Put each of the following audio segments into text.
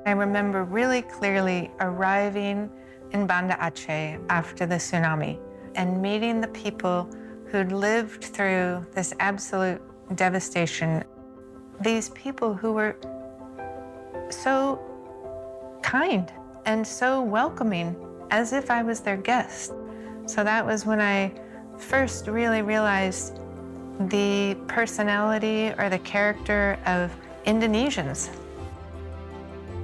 I remember really clearly arriving in Banda Aceh after the tsunami and meeting the people who'd lived through this absolute devastation. These people who were so kind and so welcoming, as if I was their guest. So that was when I first really realized the personality or the character of Indonesians.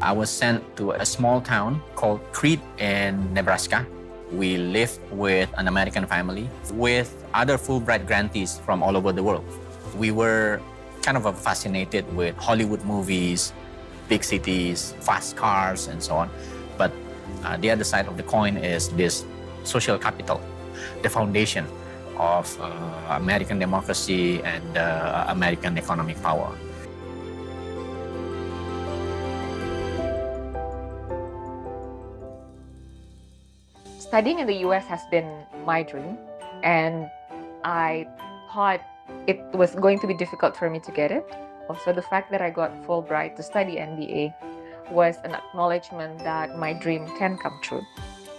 I was sent to a small town called Crete in Nebraska. We lived with an American family with other Fulbright grantees from all over the world. We were kind of fascinated with Hollywood movies, big cities, fast cars, and so on. But the other side of the coin is this social capital, the foundation of American democracy and American economic power. Studying in the US has been my dream, and I thought it was going to be difficult for me to get it. Also, the fact that I got Fulbright to study MBA was an acknowledgement that my dream can come true.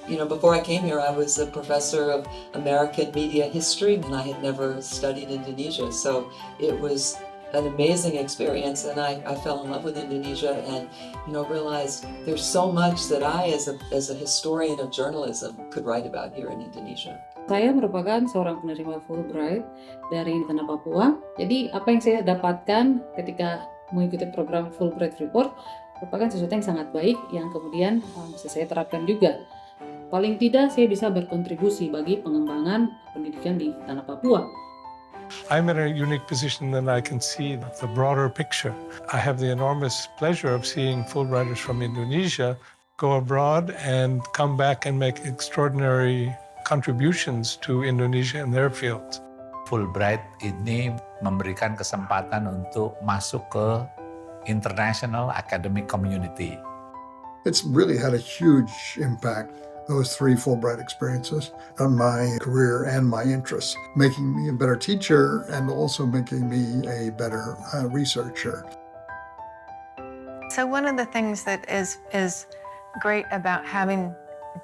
You know, before I came here, I was a professor of American media history, and I had never studied Indonesia. So it was an amazing experience, and I fell in love with Indonesia and, realized there's so much that I, as a historian of journalism, could write about here in Indonesia. Saya merupakan seorang penerima Fulbright dari Tanah Papua. Jadi apa yang saya dapatkan ketika mengikuti program Fulbright Report merupakan sesuatu yang sangat baik yang kemudian bisa saya terapkan juga. Paling tidak saya bisa berkontribusi bagi pengembangan pendidikan di Tanah Papua. I'm in a unique position that I can see the broader picture. I have the enormous pleasure of seeing Fulbrighters from Indonesia go abroad and come back and make extraordinary contributions to Indonesia in their fields. Fulbright ini memberikan kesempatan untuk masuk ke international academic community. It's really had a huge impact, those 3 Fulbright experiences, on my career and my interests, making me a better teacher and also making me a better researcher. So one of the things that is great about having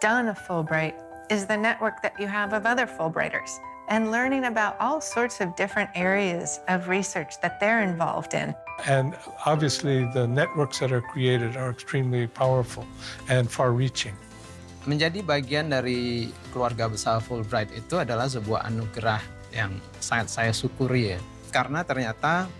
done a Fulbright is the network that you have of other Fulbrighters and learning about all sorts of different areas of research that they're involved in. And obviously the networks that are created are extremely powerful and far-reaching. Menjadi bagian dari keluarga besar Fulbright itu adalah sebuah anugerah yang sangat saya syukuri ya. Karena ternyata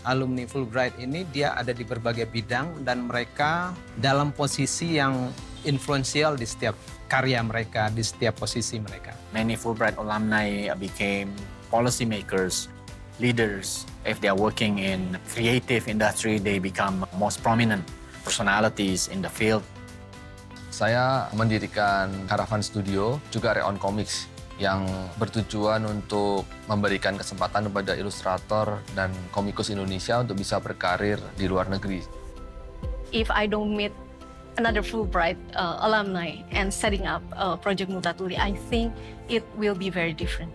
alumni Fulbright ini dia ada di berbagai bidang dan mereka dalam posisi yang influential di setiap karya mereka, di setiap posisi mereka. Many Fulbright alumni became policymakers, leaders. If they are working in creative industry, they become most prominent personalities in the field. Saya mendirikan Caravan Studio, juga Reon Comics, yang bertujuan untuk memberikan kesempatan kepada ilustrator dan komikus Indonesia untuk bisa berkarir di luar negeri. If I don't meet another Fulbright alumni and setting up Project Multatuli, I think it will be very different.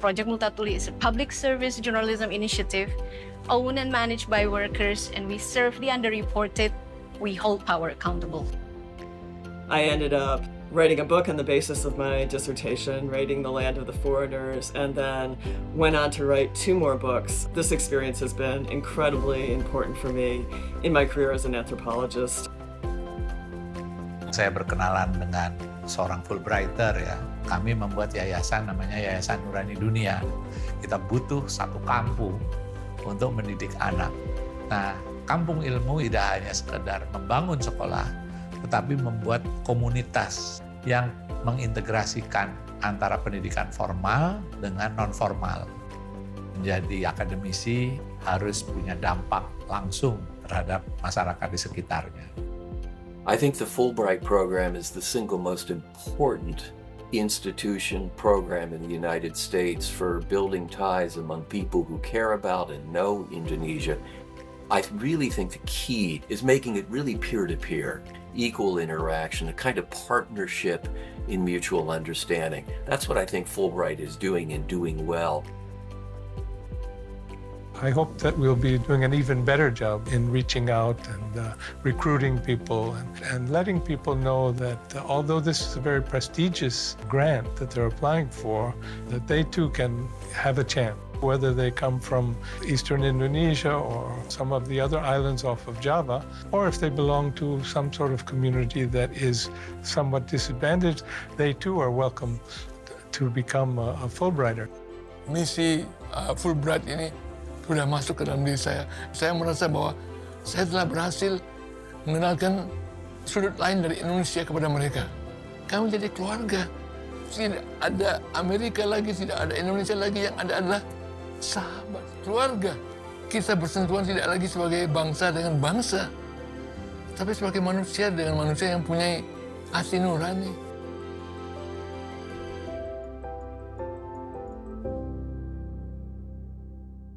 Project Multatuli is a public service journalism initiative owned and managed by workers, and we serve the underreported. We hold power accountable. I ended up writing a book on the basis of my dissertation, Raiding the Land of the Foreigners, and then went on to write 2 more books. This experience has been incredibly important for me in my career as an anthropologist. Saya berkenalan dengan seorang Fulbrighter ya. Kami membuat yayasan namanya Yayasan Nurani Dunia. Kita butuh satu kampung untuk mendidik anak. Nah, kampung ilmu tidak hanya sekedar membangun sekolah, tetapi membuat komunitas yang mengintegrasikan antara pendidikan formal dengan non-formal. Menjadi akademisi harus punya dampak langsung terhadap masyarakat di sekitarnya. I think the Fulbright program is the single most important institution program in the United States for building ties among people who care about and know Indonesia. I really think the key is making it really peer-to-peer, equal interaction, a kind of partnership in mutual understanding. That's what I think Fulbright is doing and doing well. I hope that we'll be doing an even better job in reaching out and recruiting people and letting people know that although this is a very prestigious grant that they're applying for, that they too can have a chance. Whether they come from Eastern Indonesia or some of the other islands off of Java, or if they belong to some sort of community that is somewhat disadvantaged, they too are welcome to become a Fulbrighter. Misi Fulbright ini sudah masuk ke dalam diri saya. Saya merasa bahwa saya telah berhasil mengenalkan sudut lain dari Indonesia kepada mereka. Kami jadi keluarga. Tidak ada Amerika lagi, tidak ada Indonesia lagi, yang ada adalah sahabat, keluarga. Kita bersentuhan tidak lagi sebagai bangsa dengan bangsa, tapi sebagai manusia dengan manusia yang punya hati nurani.